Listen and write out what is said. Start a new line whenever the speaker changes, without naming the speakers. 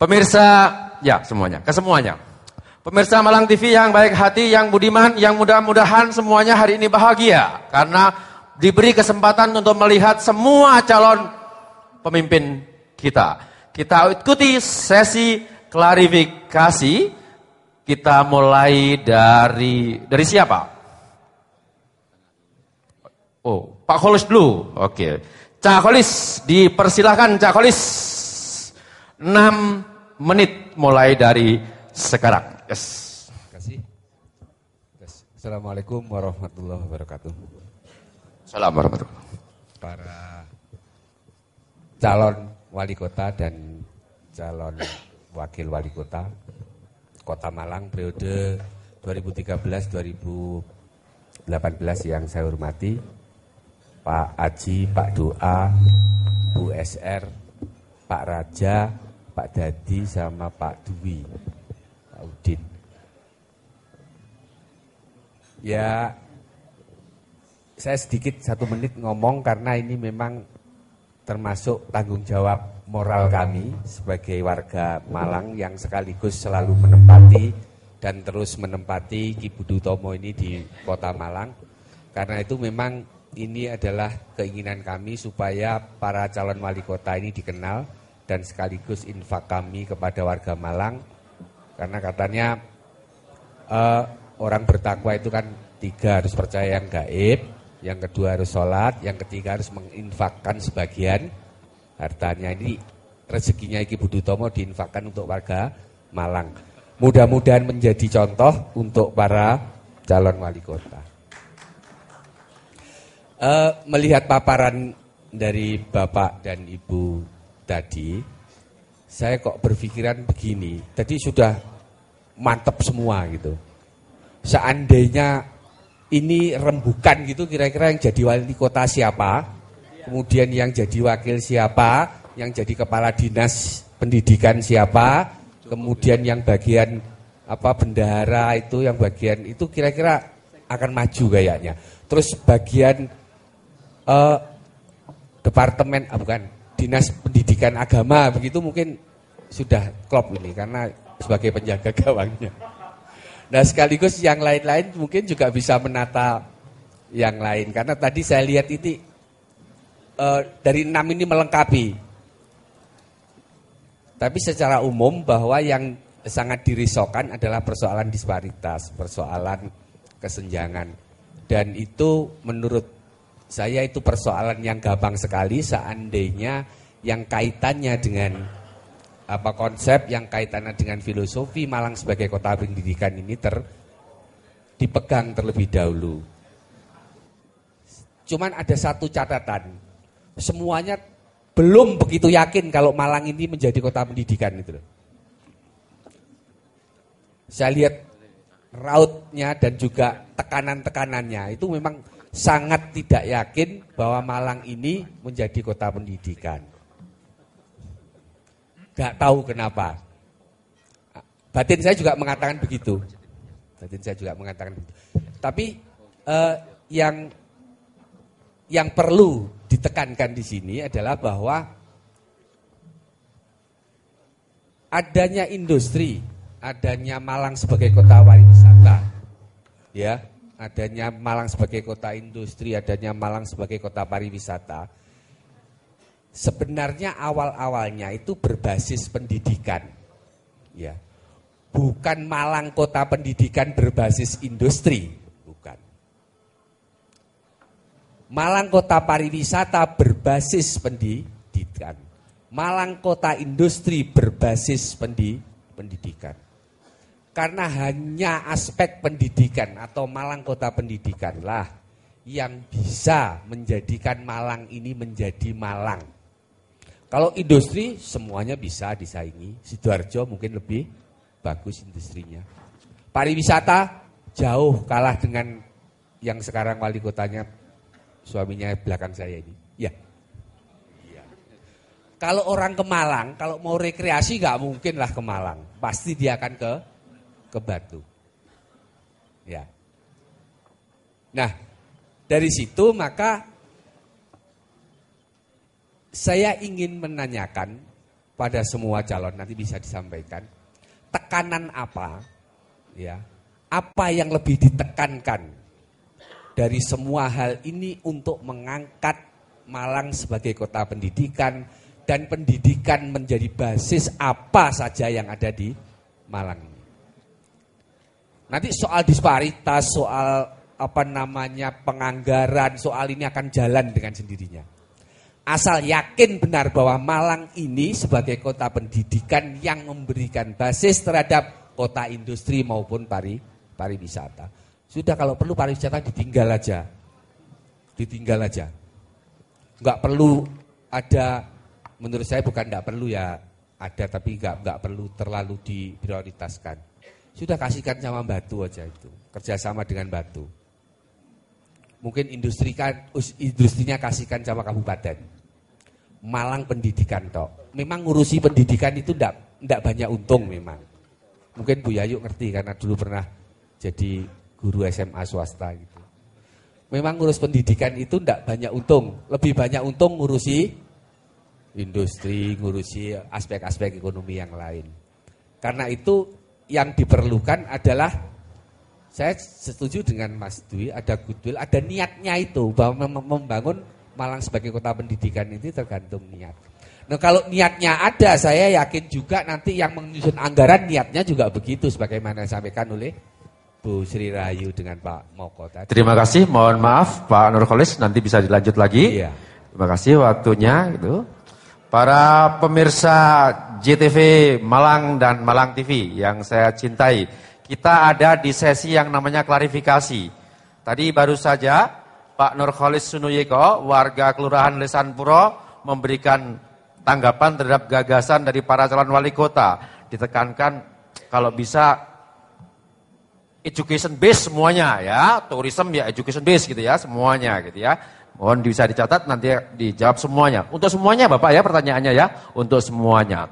Pemirsa, ya semuanya, kesemuanya. Pemirsa Malang TV yang baik hati, yang budiman, yang mudah-mudahan semuanya hari ini bahagia. Karena diberi kesempatan untuk melihat semua calon pemimpin kita. Kita ikuti sesi klarifikasi. Kita mulai dari siapa? Oh, Pak Kholis dulu. Oke. Cak Kholis, dipersilahkan Cak Kholis. 6 menit mulai dari sekarang. Yes.
Terima kasih. Assalamualaikum warahmatullahi wabarakatuh.
Assalamualaikum warahmatullahi wabarakatuh.
Para calon wali kota dan calon wakil wali kota Kota Malang periode 2013-2018 yang saya hormati, Pak Aji, Pak Doa, Bu SR, Pak Raja, Pak Dadi, sama Pak Dwi, Pak Udin. Ya, saya sedikit 1 menit ngomong karena ini memang termasuk tanggung jawab moral kami sebagai warga Malang yang sekaligus selalu menempati dan terus menempati Ki Budi Utomo ini di Kota Malang. Karena itu memang ini adalah keinginan kami supaya para calon wali kota ini dikenal dan sekaligus infak kami kepada warga Malang. Karena katanya orang bertakwa itu kan 3, harus percaya yang gaib, yang kedua harus sholat, yang ketiga harus menginfakkan sebagian hartanya. Ini rezekinya Ki Budi Utomo diinfakkan untuk warga Malang. Mudah-mudahan menjadi contoh untuk para calon wali kota. Melihat paparan dari Bapak dan Ibu tadi, saya kok berpikiran begini. Tadi sudah mantap semua gitu. Seandainya ini rembukan gitu, kira-kira yang jadi wali kota siapa, kemudian yang jadi wakil siapa, yang jadi kepala dinas pendidikan siapa, kemudian yang bagian bendahara itu, yang bagian itu kira-kira akan maju kayaknya. Terus bagian departemen dinas pendidikan agama begitu mungkin sudah klop ini karena sebagai penjaga gawangnya. Nah, sekaligus yang lain-lain mungkin juga bisa menata yang lain. Karena tadi saya lihat ini dari 6 ini melengkapi. Tapi secara umum bahwa yang sangat dirisaukan adalah persoalan disparitas, persoalan kesenjangan. Dan itu menurut saya itu persoalan yang gampang sekali seandainya yang kaitannya dengan konsep yang kaitannya dengan filosofi Malang sebagai kota pendidikan ini dipegang terlebih dahulu. Cuman ada satu catatan, semuanya belum begitu yakin kalau Malang ini menjadi kota pendidikan itu. Saya lihat rautnya dan juga tekanan-tekanannya itu memang sangat tidak yakin bahwa Malang ini menjadi kota pendidikan. Gak tahu kenapa. Batin saya juga mengatakan begitu. Tapi yang perlu ditekankan di sini adalah bahwa adanya industri, adanya Malang sebagai kota pariwisata, ya, adanya Malang sebagai kota industri, adanya Malang sebagai kota pariwisata. Sebenarnya awal-awalnya itu berbasis pendidikan, ya, bukan Malang kota pendidikan berbasis industri, bukan. Malang kota pariwisata berbasis pendidikan, Malang kota industri berbasis pendidikan. Karena hanya aspek pendidikan atau Malang kota pendidikanlah yang bisa menjadikan Malang ini menjadi Malang. Kalau industri semuanya bisa disaingi. Sidoarjo mungkin lebih bagus industrinya. Pariwisata jauh kalah dengan yang sekarang wali kotanya suaminya belakang saya ini. Ya. Kalau orang ke Malang, kalau mau rekreasi nggak mungkin lah ke Malang. Pasti dia akan ke Batu. Ya. Nah, dari situ maka saya ingin menanyakan pada semua calon, nanti bisa disampaikan. Tekanan apa? Ya. Apa yang lebih ditekankan dari semua hal ini untuk mengangkat Malang sebagai kota pendidikan dan pendidikan menjadi basis apa saja yang ada di Malang. Nanti soal disparitas, soal penganggaran, soal ini akan jalan dengan sendirinya. Asal yakin benar bahwa Malang ini sebagai kota pendidikan yang memberikan basis terhadap kota industri maupun pariwisata. Sudah, kalau perlu pariwisata ditinggal aja. Enggak perlu ada, menurut saya bukan enggak perlu ya, ada tapi enggak perlu terlalu diprioritaskan. Sudah, kasihkan sama Batu aja itu. Kerjasama dengan Batu. Mungkin industrinya kasihkan sama kabupaten. Malang pendidikan tok. Memang ngurusi pendidikan itu enggak banyak untung memang. Mungkin Bu Yayu ngerti karena dulu pernah jadi guru SMA swasta gitu. Memang ngurus pendidikan itu enggak banyak untung. Lebih banyak untung ngurusi industri, ngurusi aspek-aspek ekonomi yang lain. Karena itu yang diperlukan adalah, saya setuju dengan Mas Dwi, ada goodwill, ada niatnya itu, bahwa membangun Malang sebagai kota pendidikan ini tergantung niat. Nah, kalau niatnya ada, saya yakin juga nanti yang menyusun anggaran niatnya juga begitu, sebagaimana disampaikan oleh Bu Sri Rahayu dengan Pak Moko tadi.
Terima kasih, mohon maaf Pak Nurholis, nanti bisa dilanjut lagi. Iya. Terima kasih waktunya gitu. Para pemirsa JTV Malang dan Malang TV yang saya cintai, kita ada di sesi yang namanya klarifikasi. Tadi baru saja Pak Nurholis Sunuyeko, warga Kelurahan Lesanpuro, memberikan tanggapan terhadap gagasan dari para calon wali kota. Ditekankan kalau bisa education base semuanya ya, tourism ya education base gitu ya, semuanya gitu ya. Mohon bisa dicatat, nanti dijawab semuanya. Untuk semuanya Bapak ya pertanyaannya ya, untuk semuanya.